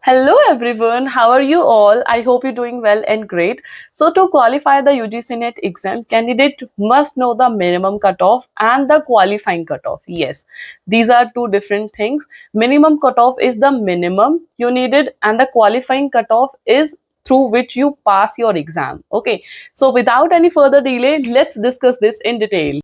Hello everyone, how are you all? I hope you're doing well and great. So to qualify the UGC NET exam, candidate must know the minimum cutoff and the qualifying cutoff. Yes, these are two different things. Minimum cutoff is the minimum you needed and the qualifying cutoff is through which you pass your exam. Okay, so without any further delay, let's discuss this in detail.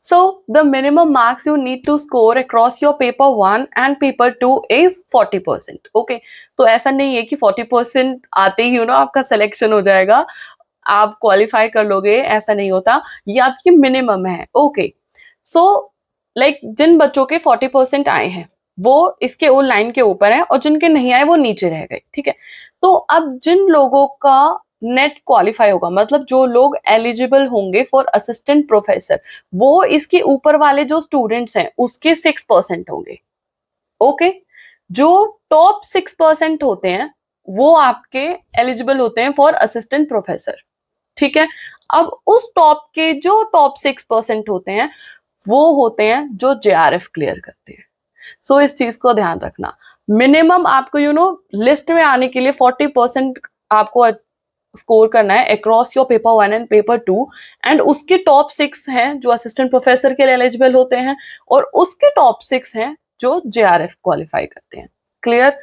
So the minimum marks you need to score across your paper 1 and paper 2 is 40%. Okay, तो ऐसा नहीं है कि 40% आते ही आपका selection हो जाएगा, आप क्वालिफाई कर लोगे, ऐसा नहीं होता, ये आपकी मिनिमम है. ओके, सो लाइक जिन बच्चों के 40% आए हैं वो इसके वो लाइन के ऊपर है और जिनके नहीं आए वो नीचे रह गए. ठीक है, तो अब जिन लोगों का नेट क्वालिफाई होगा, मतलब जो लोग एलिजिबल होंगे फॉर असिस्टेंट प्रोफेसर, वो इसके ऊपर वाले जो स्टूडेंट्स हैं उसके 6% होंगे. ओके, जो टॉप 6% होते हैं वो आपके एलिजिबल होते हैं फॉर असिस्टेंट प्रोफेसर. ठीक है, अब उस टॉप के जो टॉप 6% होते हैं वो होते हैं जो JRF क्लियर करते हैं. सो इस चीज को ध्यान रखना. मिनिमम आपको लिस्ट में आने के लिए 40% आपको स्कोर करना है across your paper 1 and paper 2, and उसके टॉप 6 हैं जो असिस्टेंट प्रोफेसर के लिए एलिजिबल होते हैं और उसके टॉप 6 हैं जो JRF क्वालिफाई करते हैं. क्लियर?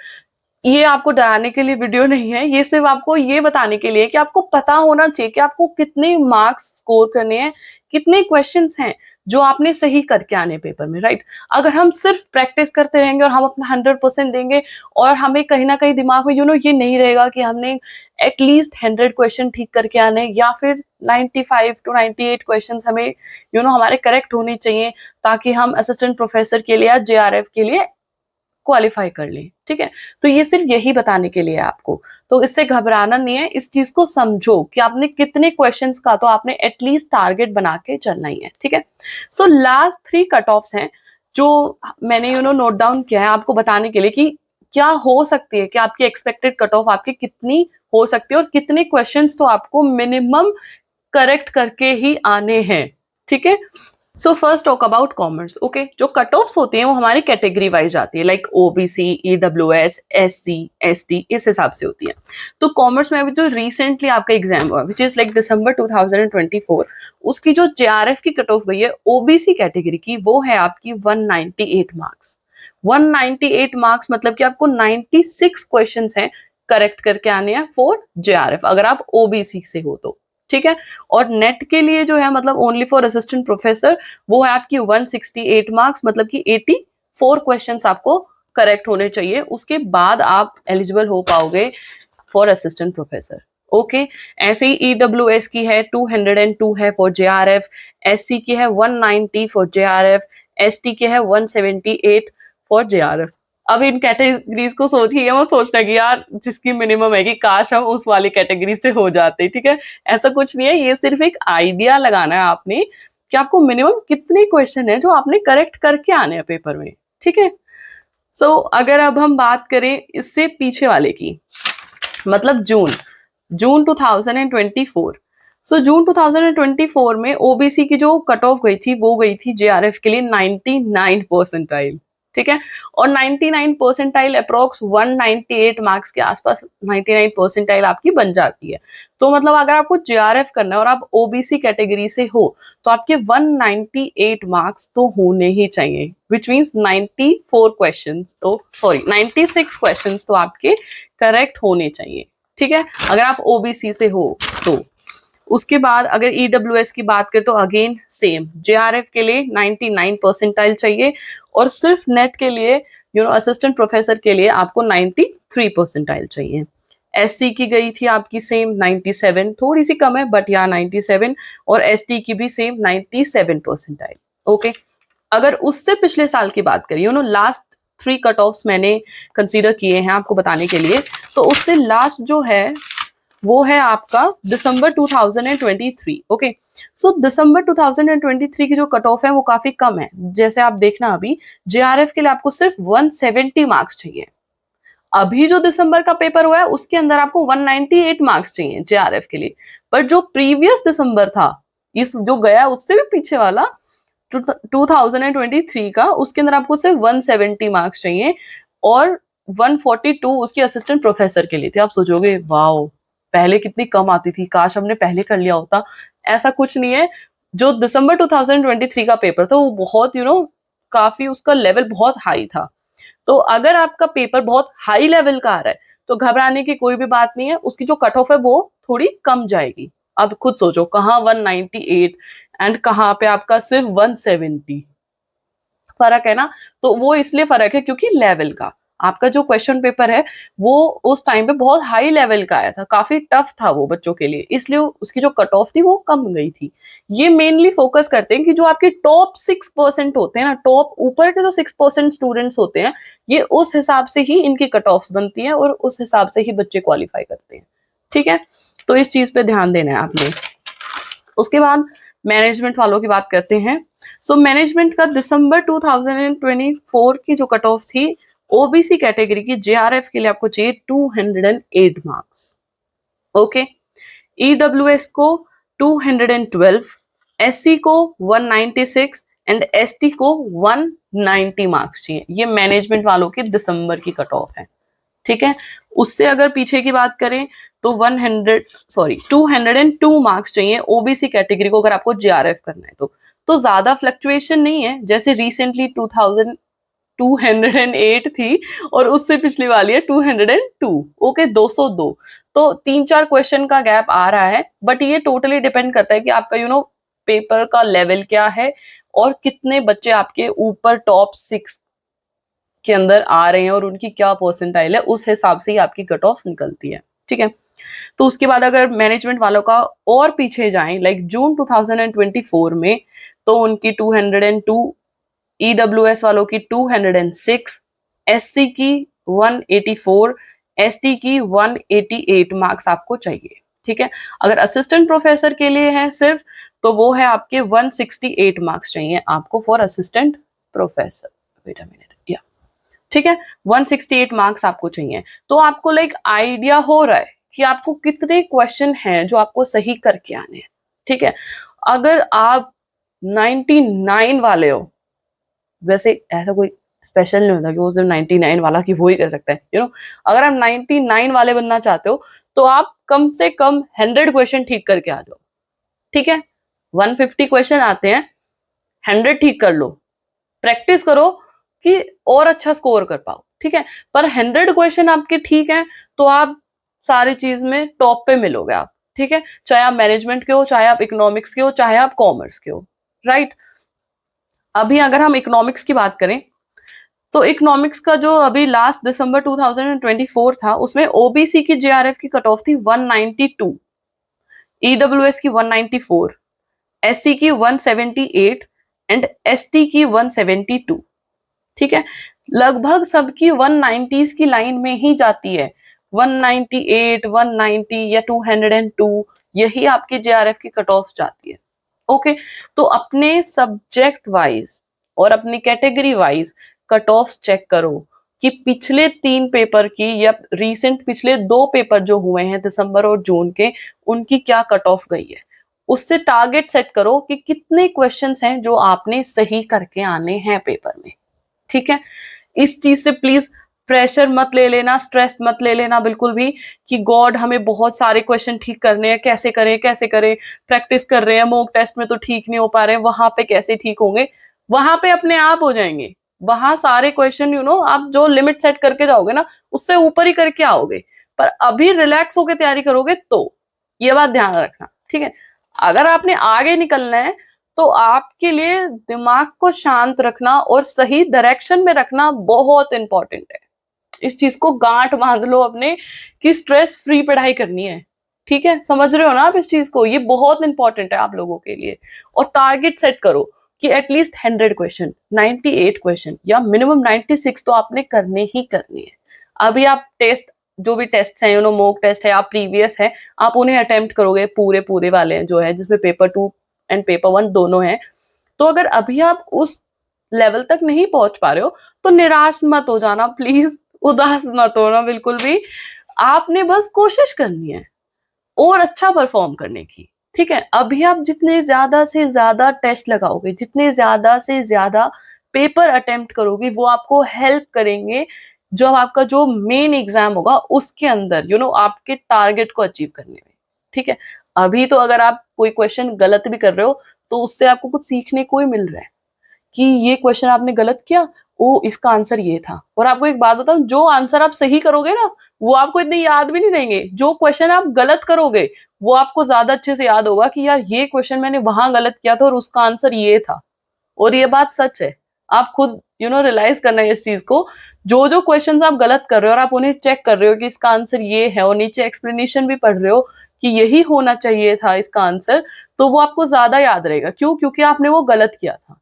ये आपको डराने के लिए वीडियो नहीं है, ये सिर्फ आपको ये बताने के लिए कि आपको पता होना चाहिए कि आपको कितने मार्क्स स्कोर करने हैं, कितने क्वेश्चंस हैं जो आपने सही करके आने पेपर में. राइट, अगर हम सिर्फ प्रैक्टिस करते रहेंगे और हम अपना 100% देंगे और हमें कहीं ना कहीं दिमाग में ये नहीं रहेगा कि हमने एटलीस्ट 100 क्वेश्चन ठीक करके आने या फिर 95 to 98 क्वेश्चन हमें हमारे करेक्ट होने चाहिए ताकि हम असिस्टेंट प्रोफेसर के लिए या JRF के लिए क्वालिफाई कर लें. ठीक है, तो ये सिर्फ यही बताने के लिए आपको, तो इससे घबराना नहीं है. इस चीज को समझो कि आपने कितने क्वेश्चंस का तो आपने एटलीस्ट टारगेट बना के चलना ही है. ठीक है, सो लास्ट 3 कट ऑफ्स हैं जो मैंने नोट डाउन किया है आपको बताने के लिए कि क्या हो सकती है, कि आपकी एक्सपेक्टेड कट ऑफ आपकी कितनी हो सकती है और कितने क्वेश्चंस तो आपको मिनिमम करेक्ट करके ही आने हैं. ठीक है, so first talk about commerce. Okay, जो कट ऑफ्स होती हैं वो हमारी कैटेगरी वाइज आती है, like OBC, EWS, SC, ST, इस हिसाब से होती है. तो कॉमर्स में अभी जो रिसेंटली आपका एग्जाम हुआ विच इज लाइक दिसंबर 2024, उसकी जो JRF की कट ऑफ गई है OBC कैटेगरी की, वो है आपकी 198 मार्क्स. 198 मार्क्स मतलब कि आपको 96 क्वेश्चन हैं करेक्ट करके आने हैं फॉर JRF अगर आप OBC से हो तो. ठीक है, और नेट के लिए जो है मतलब ओनली फॉर असिस्टेंट प्रोफेसर वो है आपकी 168 मार्क्स, मतलब कि 84 क्वेश्चंस आपको करेक्ट होने चाहिए, उसके बाद आप एलिजिबल हो पाओगे फॉर असिस्टेंट प्रोफेसर. ओके, ऐसे ही EWS की है 202 है फॉर JRF, SC की है 190 फॉर JRF, ST की है 178 फॉर JRF. अब इन कैटेगरीज को सोचिए, वो सोचना कि यार जिसकी मिनिमम है कि काश हम उस वाली कैटेगरी से हो जाते. ठीक है, ऐसा कुछ नहीं है, ये सिर्फ एक आइडिया लगाना है आपने कि आपको मिनिमम कितने क्वेश्चन है जो आपने करेक्ट करके आने हैं पेपर में. ठीक है, सो अगर अब हम बात करें इससे पीछे वाले की, मतलब जून 2024. सो जून 2024 में OBC की जो कट ऑफ गई थी वो गई थी JRF के लिए 99 परसेंटाइल. ठीक है, और 99 परसेंटाइल अप्रोक्स 198 मार्क्स के आसपास 99 परसेंटाइल आपकी बन जाती है. तो मतलब अगर आपको JRF करना है और आप OBC कैटेगरी से हो तो आपके 198 मार्क्स तो होने ही चाहिए, विच मीन्स 94 क्वेश्चंस तो 96 क्वेश्चंस तो आपके करेक्ट होने चाहिए. ठीक है, अगर आप OBC से हो तो. उसके बाद अगर EWS की बात करें तो अगेन सेम, JRF के लिए 99 परसेंटाइल चाहिए और सिर्फ नेट के लिए असिस्टेंट प्रोफेसर के लिए आपको 93 परसेंटाइल चाहिए. SC की गई थी आपकी सेम 97, थोड़ी सी कम है बट या 97, और ST की भी सेम 97 परसेंटाइल. ओके, अगर उससे पिछले साल की बात करें, लास्ट 3 कट ऑफ्स मैंने कंसीडर किए हैं आपको बताने के लिए, तो उससे लास्ट जो है वो है आपका दिसंबर 2023. ओके, सो दिसंबर 2023 की जो कट ऑफ है वो काफी कम है. जैसे आप देखना अभी JRF के लिए आपको सिर्फ 170 मार्क्स चाहिए. अभी जो दिसंबर का पेपर हुआ है उसके अंदर आपको 198 मार्क्स चाहिए JRF के लिए, बट जो प्रीवियस दिसंबर था, इस जो गया उससे भी पीछे वाला, 2023 का, उसके अंदर आपको सिर्फ 170 मार्क्स चाहिए और 142 उसकी असिस्टेंट प्रोफेसर के लिए थे। आप सोचोगे वाओ, पहले कितनी कम आती थी, काश हमने पहले कर लिया होता। ऐसा कुछ नहीं है। जो दिसंबर 2023 का पेपर था वो बहुत काफी उसका लेवल बहुत हाई था। तो अगर आपका पेपर बहुत हाई लेवल का आ रहा है तो घबराने की कोई भी बात नहीं है, उसकी जो कट ऑफ है वो थोड़ी कम जाएगी। अब खुद सोचो, कहाँ 198 एंड कहाँ पे आपका सिर्फ 170, फर्क है ना। तो वो इसलिए फर्क है क्योंकि लेवल का आपका जो क्वेश्चन पेपर है वो उस टाइम पे बहुत हाई लेवल का आया था, काफी टफ था वो बच्चों के लिए, इसलिए उसकी जो कट ऑफ थी वो कम गई थी। ये मेनली फोकस करते हैं कि जो आपके टॉप 6% होते हैं ना, टॉप ऊपर के जो 6% स्टूडेंट्स होते हैं, ये उस हिसाब से ही इनकी कट ऑफ बनती है और उस हिसाब से ही बच्चे क्वालिफाई करते हैं। ठीक है, तो इस चीज पे ध्यान देना है आपने। उसके बाद मैनेजमेंट वालों की बात करते हैं। सो मैनेजमेंट का दिसंबर 2024 की जो कट ऑफ थी, ओबीसी कैटेगरी की जेआरएफ के लिए आपको चाहिए 208 मार्क्स। ओके, ईडब्ल्यूएस को 212, एससी को 196 एंड एसटी को 190 मार्क्स चाहिए। ये मैनेजमेंट वालों की दिसंबर की कट ऑफ है। ठीक है, उससे अगर पीछे की बात करें तो 202 मार्क्स चाहिए ओबीसी कैटेगरी को अगर आपको जेआरएफ करना है तो ज्यादा फ्लक्चुएशन नहीं है। जैसे रिसेंटली 208 थी और उससे पिछली वाली है 202। ओके, 202, तो 3-4 क्वेश्चन का गैप आ रहा है, बट ये टोटली डिपेंड करता है कि आपका पेपर का लेवल क्या है और कितने बच्चे आपके ऊपर टॉप 6 के अंदर आ रहे हैं और उनकी क्या परसेंटाइल है, उस हिसाब से ही आपकी कट ऑफ निकलती है। ठीक है, तो उसके बाद अगर मैनेजमेंट वालों का और पीछे जाएं, लाइक जून 2024 में, तो उनकी 202, ईडब्ल्यूएस वालों की 206, एससी की 184, एसटी की 188 मार्क्स आपको चाहिए। ठीक है, अगर असिस्टेंट प्रोफेसर के लिए है सिर्फ, तो वो है आपके 168 मार्क्स चाहिए आपको for assistant professor. Wait a minute, या ठीक है, 168 मार्क्स आपको चाहिए। तो आपको लाइक आइडिया हो रहा है कि आपको कितने क्वेश्चन हैं जो आपको सही करके आने हैं। ठीक है, अगर आप 99 वाले हो, वैसे ऐसा कोई स्पेशल नहीं होता कि वो सिर्फ 99 वाला कि वो ही कर सकता है, अगर आप 99 वाले बनना चाहते हो तो आप कम से कम 100 क्वेश्चन ठीक करके आ जाओ। ठीक है, 150 क्वेश्चन आते हैं, 100 ठीक कर लो, प्रैक्टिस करो कि और अच्छा स्कोर कर पाओ। ठीक है, पर 100 क्वेश्चन आपके ठीक है तो आप सारी चीज में टॉप पे मिलोगे आप। ठीक है, चाहे आप मैनेजमेंट के हो, चाहे आप इकोनॉमिक्स के हो, चाहे आप कॉमर्स के हो, राइट। अभी अगर हम इकोनॉमिक्स की बात करें तो इकोनॉमिक्स का जो अभी लास्ट दिसंबर 2024 था, उसमें ओबीसी की जेआरएफ की कट ऑफ थी 192, ईडब्ल्यूएस की 194, एससी की 178 एंड एसटी की 172। ठीक है, लगभग सबकी 190s की लाइन में ही जाती है। 198, 190 या 202, यही आपकी जेआरएफ की कट ऑफ जाती है। ओके, तो अपने सब्जेक्ट वाइज और अपनी category wise cut off check करो कि पिछले 3 पेपर की या रीसेंट पिछले 2 पेपर जो हुए हैं दिसंबर और जून के, उनकी क्या कट ऑफ गई है। उससे टारगेट सेट करो कि कितने क्वेश्चंस हैं जो आपने सही करके आने हैं पेपर में। ठीक है, इस चीज से प्लीज प्रेशर मत ले लेना, स्ट्रेस मत ले लेना बिल्कुल भी कि गॉड हमें बहुत सारे क्वेश्चन ठीक करने हैं, कैसे करें कैसे करें, प्रैक्टिस कर रहे हैं, मॉक टेस्ट में तो ठीक नहीं हो पा रहे हैं, वहां पे कैसे ठीक होंगे। वहां पे अपने आप हो जाएंगे। वहां सारे क्वेश्चन आप जो लिमिट सेट करके जाओगे ना, उससे ऊपर ही करके आओगे। पर अभी रिलैक्स होकर तैयारी करोगे तो ये बात ध्यान रखना। ठीक है, अगर आपने आगे निकलना है तो आपके लिए दिमाग को शांत रखना और सही डायरेक्शन में रखना बहुत इंपॉर्टेंट है। इस चीज को गांठ बांध लो अपने कि स्ट्रेस फ्री पढ़ाई करनी है। ठीक है, समझ रहे हो ना आप इस चीज को, ये बहुत इंपॉर्टेंट है आप लोगों के लिए। और टारगेट सेट करो कि एटलीस्ट 100 क्वेश्चन, 98 क्वेश्चन या मिनिमम 96 तो आपने करने ही करने हैं। अभी आप टेस्ट, जो भी टेस्ट है मॉक टेस्ट है, आप प्रीवियस है, आप उन्हें अटेम्प्ट करोगे, पूरे पूरे वाले हैं जो है जिसमें पेपर 2 एंड पेपर 1 दोनों हैं। तो अगर अभी आप उस लेवल तक नहीं पहुंच पा रहे हो तो निराश मत हो जाना प्लीज, उदास मत होना बिल्कुल भी। आपने बस कोशिश करनी है और अच्छा परफॉर्म करने की। ठीक है? अभी आप जितने ज़्यादा से ज़्यादा टेस्ट लगाओगे, जितने ज़्यादा से ज़्यादा पेपर अटेम्प्ट करोगे, वो आपको हेल्प करेंगे, जो आपका जो मेन एग्ज़ाम होगा, उसके अंदर आपके टारगेट को अचीव करने में, ठीक है? अभी तो अगर आप कोई क्वेश्चन गलत भी कर रहे हो, तो उससे आपको कुछ सीखने को ही मिल रहा है, कि ये क्वेश्चन आपने गलत किया, ओह! इसका आंसर ये था। और आपको एक बात बताऊँ, जो आंसर आप सही करोगे ना, वो आपको इतने याद भी नहीं रहेंगे। जो क्वेश्चन आप गलत करोगे, वो आपको ज़्यादा अच्छे से याद होगा कि यार ये क्वेश्चन मैंने वहाँ गलत किया था और उसका आंसर ये था। और ये बात सच है। आप खुद रियलाइज़ करना है इस चीज़ को। जो-जो क्वेश्चन्स आप गलत कर रहे हो और आप उन्हें चेक कर रहे हो कि इसका आंसर ये है और नीचे एक्सप्लेनेशन भी पढ़ रहे हो कि यही होना चाहिए था इसका आंसर, तो वो आपको ज़्यादा याद रहेगा। क्यों? क्योंकि आपने वो गलत किया था।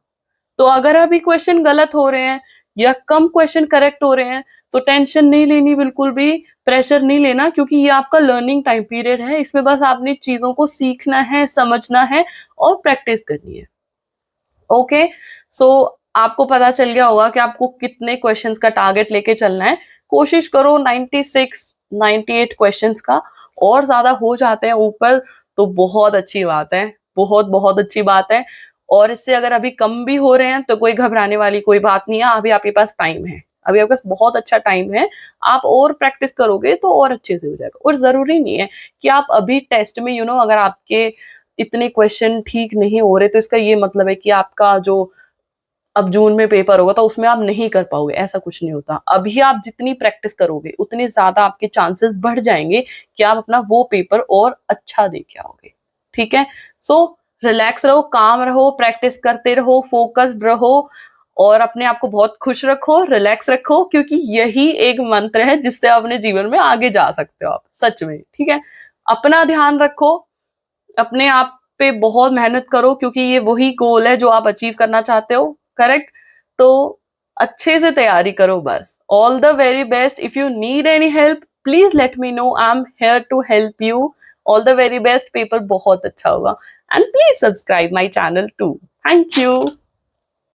तो अगर अभी क्वेश्चन गलत हो रहे हैं या कम क्वेश्चन करेक्ट हो रहे हैं, तो टेंशन नहीं लेनी बिल्कुल भी, प्रेशर नहीं लेना, क्योंकि ये आपका लर्निंग टाइम पीरियड है। इसमें बस आपने चीज़ों को सीखना है, समझना है और प्रैक्टिस करनी है। ओके, सो आपको पता चल गया होगा कि आपको कितने क्वेश्चंस का टारगेट लेके चलना है। कोशिश करो 96, 98 क्वेश्चंस का, और ज़्यादा हो जाते हैं ऊपर तो बहुत अच्छी बात है, बहुत-बहुत अच्छी बात है। और इससे अगर अभी कम भी हो रहे हैं तो कोई घबराने वाली कोई बात नहीं है, अभी आपके पास टाइम है। अभी आपके पास बहुत अच्छा टाइम है, आप और प्रैक्टिस करोगे तो और अच्छे से हो जाएगा। और ज़रूरी नहीं है कि आप अभी टेस्ट में अगर आपके इतने क्वेश्चन ठीक नहीं हो रहे, तो इसका ये मतलब है कि आपका जो अब जून में पेपर होगा तो उसमें आप नहीं कर पाओगे, ऐसा कुछ नहीं होता। अभी आप जितनी प्रैक्टिस करोगे, उतने ज़्यादा आपके चांसेस बढ़ जाएँगे कि आप अपना वो पेपर और अच्छा दे के आओगे, ठीक है? सो रिलैक्स रहो, काम रहो, प्रैक्टिस करते रहो, फ़ोकस्ड रहो और अपने आप को बहुत खुश रखो, रिलैक्स रखो, क्योंकि यही एक मंत्र है जिससे आप अपने जीवन में आगे जा सकते हो आप, सच में, ठीक है? अपना ध्यान रखो, अपने आप पे बहुत मेहनत करो, क्योंकि ये वही गोल है जो आप अचीव करना चाहते हो, करेक्ट? तो अच्छे से तैयारी करो बस। All the very best. If you need any help please let me know, I am here to help you. All the very best, paper बहुत अच्छा होगा and please subscribe my channel too. Thank you.